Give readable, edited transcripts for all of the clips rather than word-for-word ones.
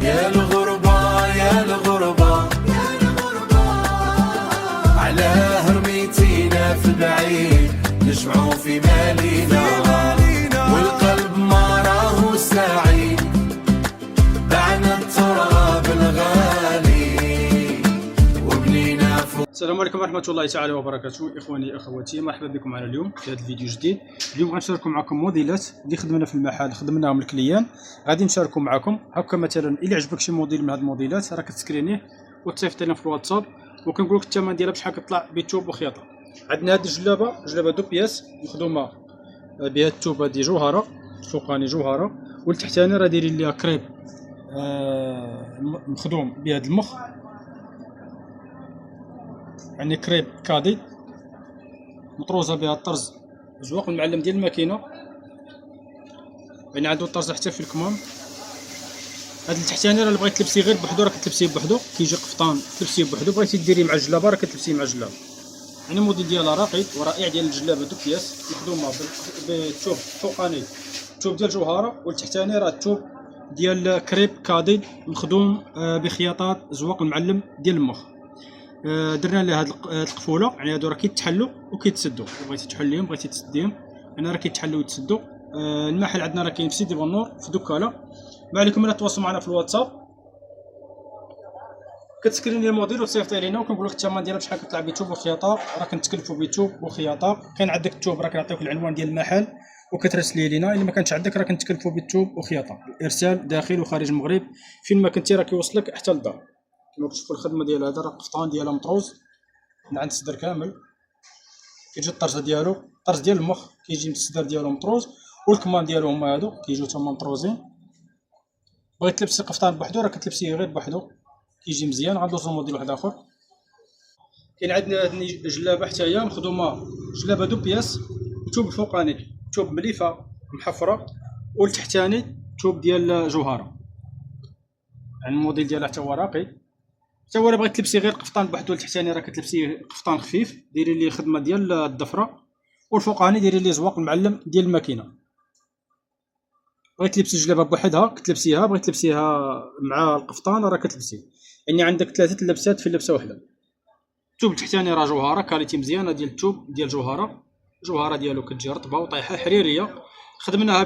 يا الغربة يا الغربة على هرميتينا في البعيد نجمعوا في مالينا والقلب ما راهو سعيد بعنا التراب الغالي وبنينا فوق. السلام عليكم ورحمة الله تعالى وبركاته. إخواني أخواتي، مرحبا بكم معنا اليوم في هذا الفيديو جديد. اليوم غنشاركوا معكم موديلات اللي خدمنا في المحل، خدمناهم الكليان، غادي نشاركوا معكم. هكا مثلا إلا عجبك شي موديل من هاد الموديلات راه كتسكرينيه وتصيفط لنا في الواتساب، وكنقول لك الثمن ديالها بشحال كطلع بيتوب وخياطة. عندنا هاد جلابة دو بياس مخدومة بها التوب، هادي جوهرة، الفوقاني جوهرة والتحتاني راه دايرين ليها كريب مخدوم بهاد المخ، يعني كريب كادي مطروزه بها الطرز زواق المعلم ديال الماكينه، يعني عنده الطرز حتى في الكمام. هاد التحتاني راه بغيت تلبسيه غير بوحدو راه كتلبسيه بوحدو، كيجي قفطان تلبسيه بوحدو، بغيتي ديريه مع الجلابه راه كتلبسيه مع الجلابه. يعني الموديل ديالها راقي ورائع ديال الجلابه دو بياس مخدومه بالثوب الفوقاني الثوب ديال جوهره، والتحتاني راه الثوب ديال كريب كادي مخدوم بخياطات زواق المعلم ديال المخ. درنا لها هاد القفوله، يعني هادو راه كيتحلوا وكيتسدوا، بغيتي تحليهم بغيتي تسديهم يعني راه كيتحلوا ويتسدوا. المحل عندنا راه كاين في سيدي بنور في دكاله. ما عليكم الا تواصلوا معنا في الواتساب، كتسكريني الموديل وتصيفط لينا وكنقول لك الثمن ديالها بشحال كطلع بيتوب وخياطه. راه كنتكلفوا بيتوب وخياطه. كاين عندك التوب راه كنعطيوك العنوان ديال المحل وكترسلي لينا، الا ما كانش عندك راه كنتكلفوا بالتوب وخياطه، الارسال داخل وخارج المغرب، فين ما كنتي راه كيوصلك حتى للدار. كما كتشوفوا الخدمه ديال هذا راه القفطان ديالها مطروز من عند الصدر كامل، كيجي الطرزه ديالو الطرز ديال المخ كيجي من الصدر ديالو مطروز، والكمان ديالو هما هادو كيجيو تما مطروزين. بغيت تلبسي القفطان بوحدو راه كتلبسيه غير بوحدو كيجي مزيان. غندوزو موديل واحد اخر. كاين عندنا هاد جلابه حتى هي مخدومه جلابه دو بياس، الثوب الفوقاني ثوب مليفه محفره، والتحتاني ثوب ديال جوهره، يعني الموديل ديالها حتى هو راقي. حتى هو بغيت تلبسي غير قفطان بوحدو، التحتاني راه كتلبسيه قفطان خفيف ديري ليه خدمه ديال الضفره، والفوقاني ديري ليه زواق المعلم ديال الماكينه. بغيت تلبسي الجلابه بوحدها كتلبسيها، بغيت تلبسيها مع القفطان راه كتلبسيه، يعني عندك ثلاثه اللبسات في لبسه واحده. الثوب التحتاني راه جوهره كاليتي مزيانه ديال الثوب ديال جوهره ديالو كتجي رطبه وطايحه حريريه، خدمناها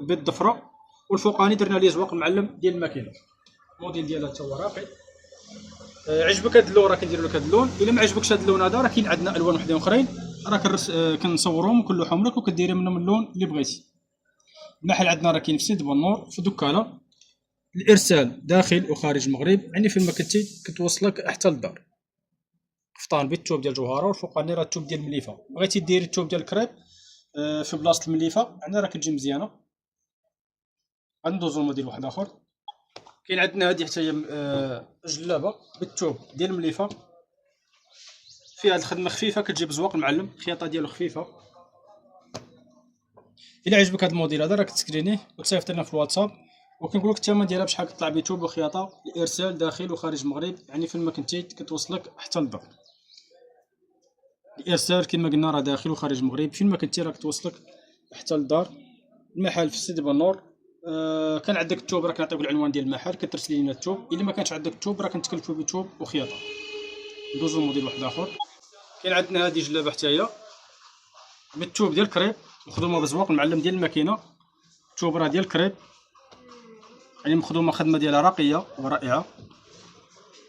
بالضفره، والفوقاني درنا ليه زواق المعلم ديال الماكينه. الموديل ديالها حتى هو راقي. عجبك هاد اللون راه كنديروا لك هاد اللون، الا ما عجبكش هاد اللون هذا راه كاين عندنا الوان وحدين اخرين راه كنصورهم وكنلوحهم لك وكديري منهم اللون اللي بغيتي. المحل عندنا راه كاين في سيدي بنور في دكاله، الارسال داخل وخارج المغرب، يعني فين ما كنتي كتوصلك حتى للدار. قفطان بالثوب ديال جوهره، والفوقاني راه الثوب ديال المليفه. بغيتي ديري الثوب ديال الكريب في بلاصه المليفه يعني راه كتجي مزيانه. غندوزو لموديل واحد اخر. كاين عندنا هذه حتى هي جلابه بالثوب ديال المليفه، فيها الخدمه خفيفه كتجيب زواق المعلم، الخياطه ديالو خفيفه. الا عجبك هذا الموديل هذا راه كتسكرينيه وتصيفط لنا في الواتساب، وكنقول لك الثمن ديالها بشحال كطلع بيتوب وخياطه، الارسال داخل وخارج المغرب، يعني فين ما كنتي كتوصلك حتى للدار. الارسال كما قلنا راه داخل وخارج المغرب، فين ما كنتي راه كتوصلك حتى للدار. المحل في سيدي بنور. كان عندك الثوب راه كنعطيوك العنوان ديال المحل كترسلي لنا الثوب، الا ما كانش عندك الثوب راه كنتكلفوا بثوب وخياطه. ندوزو لموديل واحد اخر. كاين عندنا هذه جلابه حتى هي بالثوب ديال الكريب مخدومه بزواق المعلم ديال الماكينه. الثوب راه ديال الكريب، يعني مخدومه خدمه ديالها راقيه ورائعه.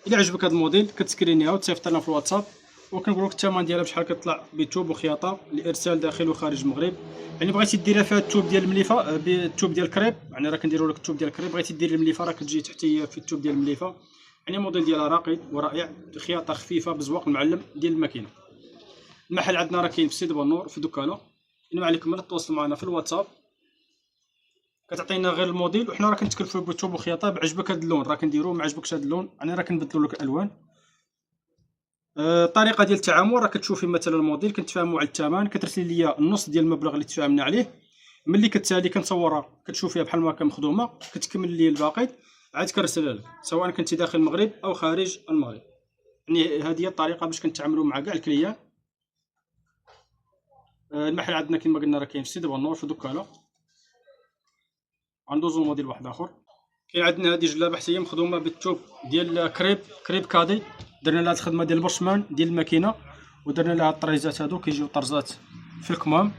الا عجبك هذا الموديل كتسكرينيها وتصيفط لنا في الواتساب، وكنقول لك الثمن ديالها بشحال كطلع بثوب وخياطه، الارسال داخل وخارج المغرب. يعني بغيتي ديرها فيها الثوب ديال المليفه بالثوب ديال الكريب، يعني راه كنديروا لك الثوب ديال الكريب. بغيتي دير المليفه راه كتجي تحتيه في الثوب ديال المليفه، يعني الموديل ديالها راقي ورائع، خياطه خفيفه بزواق المعلم ديال الماكينه. المحل عندنا راه كاين في سيدي بنور في دكاله. ما عليكم الا تواصلوا معنا في الواتساب، كتعطينا غير الموديل وحنا راه كنتكلفوا بالثوب وخياطه. بعجبك هذا اللون راه كنديروه، ما عجبكش هذا اللون يعني راه كنبدلوا لك الالوان. الطريقه ديال التعامل راه كتشوفي مثلا الموديل كنتفاهموا على الثمن، كترسلي ليا النص ديال المبلغ اللي تفاهمنا عليه، ملي كتسالي كنصورها كتشوفيها بحال ما هكا مخدومه، كتكمل لي الباقي عاد كنرسلها لك سواء كنتي داخل المغرب او خارج المغرب. يعني هذه هي الطريقه باش كنتعاملوا مع كاع الكليان. المحل عندنا كما قلنا راه كاين في سيدي بنور في دكاله. غندوزو لموديل واحد اخر. كاين عندنا هذه جلابه حتى هي مخدومه بالثوب ديال كريب كادي. درنا لها الخدمه ديال البرشمان ديال الماكينه، ودرنا لها الطريزات هادو كيجيو طرزات في الكمام.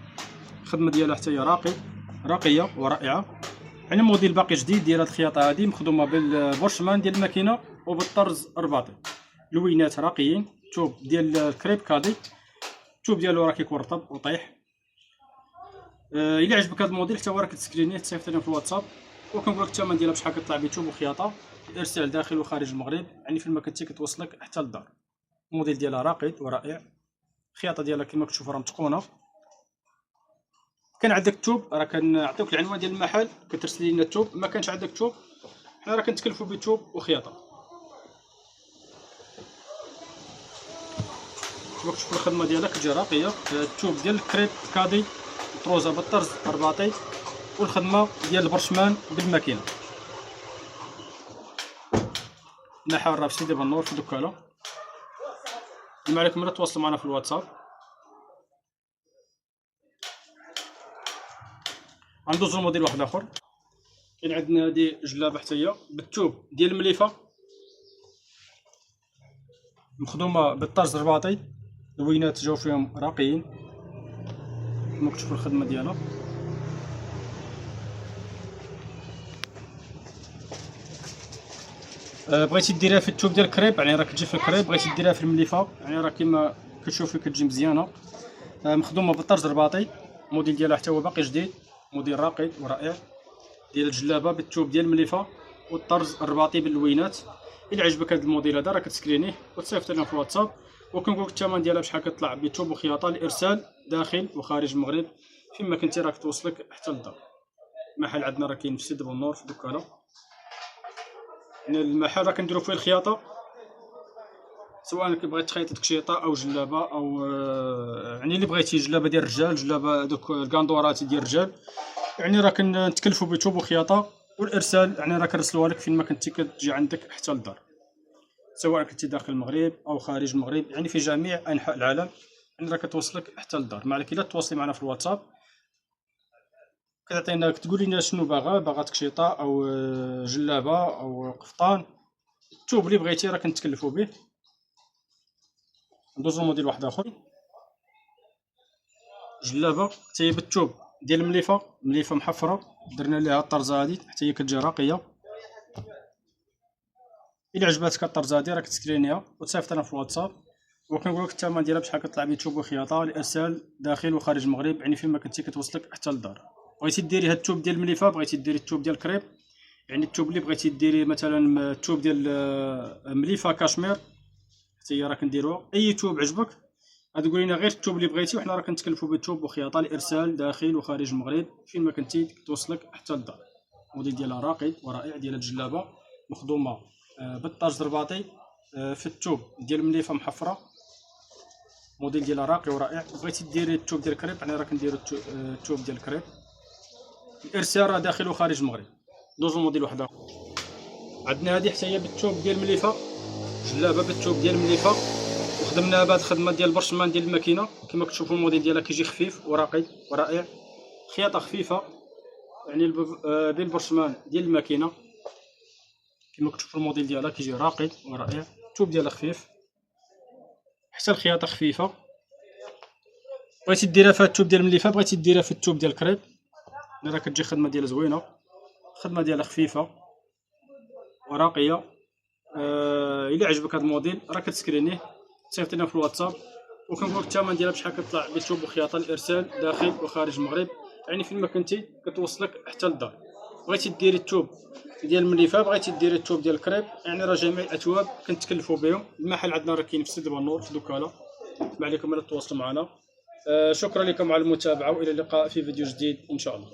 الخدمه ديالها حتى هي راقيه ورائعه. يعني موديل باقي جديد ديال هاد الخياطه هادي مخدومه بالبرشمان ديال الماكينه وبالطرز الرباطي. لوينات راقيين، الثوب ديال الكريب كادي، الثوب ديالو راه كيكون رطب وطيح. الا عجبك هذا الموديل حتى هو راه كتسكرينيه تصيفط لنا في الواتساب، وكنقول لك الثمن ديالها بشحال كطلع بيتوب وخياطه، الارسال داخل وخارج المغرب، يعني فين ما كنتي كتوصلك حتى للدار. الموديل ديالها راقي ورائع، الخياطه ديالها كما كتشوف راه متقونه. كان عندك الثوب راه كنعطيوك العنوان ديال المحل، كترسلي لنا الثوب. ما كانش عندك الثوب حنا راه كنتكلفوا بالثوب وخياطه. كما كتشوفوا الخدمه ديالها كتجي راقيه. الثوب ديال الكريب كادي مطروزه بالطرز الرباطي، والخدمه ديال البرشمان بالماكينه. المحل راه في سيدي بنور في دكاله. اللي ما عليكم الا تواصلوا معنا في الواتساب. غندوزو لموديل واحد اخر. كاين عندنا هادي جلابه حتى هي بالثوب ديال المليفه، مخدومه بالطرز الرباطي، اللوينات جاو فيهم راقيين كما كتشوفوا الخدمه ديالها. بغيتي ديريها في الثوب ديال الكريب، يعني راه كتجي في الكريب. بغيتي ديريها في المليفه، يعني راه كما كتشوفي كتجي مزيانه. مخدومه بالطرز الرباطي. الموديل ديالها حتى هو باقي جديد، موديل راقي ورائع ديال الجلابه بالثوب ديال المليفه والطرز الرباطي باللوينات. الا عجبك هذا الموديل هذا راه كتسكرينيه وتصيفط لنا في الواتساب، وكنقول لك الثمن ديالها بشحال كطلع بثوب وخياطه، الارسال داخل وخارج المغرب، فين ما كنتي راه كتوصلك حتى للدار. المحل عندنا راه كاين في سيدي بنور في دكاله. يعني المحل راه كنديرو فيه الخياطه، سواء بغيتي تخيط تكشيطه او جلابه، او يعني اللي بغيتي جلابه ديال الرجال، جلابه دوك الكاندورات ديال الرجال، يعني راه كنتكلفوا بثوب وخياطه، والارسال يعني راه كنرسلوها لك فين ما كنتي كتجي عندك حتى للدار، سواء كنتي داخل المغرب او خارج المغرب، يعني في جميع انحاء العالم، يعني راه كتوصلك حتى للدار. ما عليك الا تواصلي معنا في الواتساب، كتعطينا كتقولي لنا شنو باغا تكشيطه او جلابه او قفطان، الثوب اللي بغيتي راه كنتكلفوا به. ندوزو لموديل واحد اخر. جلابه حتى هي بالثوب ديال مليفه محفره، درنا ليها الطرزه هادي حتى هي كتجي راقيه. الا عجباتك الطرزه هادي راه كتسكرينيها وتصيفط لنا في الواتساب، وكنقول لك الثمن ديالها بشحال كطلع بثوب وخياطه، الارسال داخل وخارج المغرب، يعني فين ما كنتي كتوصلك حتى للدار. بغيتي ديري هاد الثوب ديال المليفه، بغيتي ديري الثوب ديال الكريب، يعني الثوب اللي بغيتي ديري مثلا الثوب ديال مليفه كاشمير حتى هي راه كنديروها. اي ثوب عجبك غتقول لنا غير الثوب اللي بغيتي، وحنا راه كنتكلفوا بالثوب وخياطه، الارسال داخل وخارج المغرب، فين ما كنتي توصلك حتى للدار. الموديل ديالها راقي ورائع ديال الجلابه، مخدومه بالطرز الرباطي في الثوب ديال مليفه محفره. الموديل ديالها راقي ورائع. بغيتي ديري الثوب ديال الكريب، حنا راه كنديروا الثوب ديال الكريب، الارسال راه داخل وخارج المغرب. دوزو موديل واحد اخر. عندنا هذه حتى هي بالثوب ديال مليفه، جلابه بالثوب ديال مليفه، وخدمناها بهاد الخدمه ديال البرشمان ديال الماكينه. كما كتشوفوا الموديل ديالها كيجي خفيف وراقي ورائع، خياطه خفيفه يعني بالبرشمان ديال الماكينه. كما كتشوفوا الموديل ديالها كيجي راقي ورائع، الثوب ديالها خفيف حتى الخياطه خفيفه. بغيتي ديرها في الثوب ديال المليفه، بغيتي ديرها في الثوب ديال الكريب، راه كتجي خدمه ديالها زوينه، الخدمه ديالها خفيفه وراقيه. الا عجبك هذا الموديل راه كتسكرينيه تصيفط لنا في الواتساب، وكنقول لك الثمن ديالها بشحال كطلع بالثوب وخياطه، الارسال داخل وخارج المغرب، يعني فين ما كنتي كتوصلك حتى للدار. بغيتي ديري الثوب ديال المليفه، بغيتي ديري الثوب ديال الكريب، يعني راه جميع الاثواب كنتكلفوا بهم. المحل عندنا راه كاين في سيدي بنور في دكاله. ما عليكم الا تواصلوا معنا. شكرا لكم على المتابعه، والى اللقاء في فيديو جديد ان شاء الله.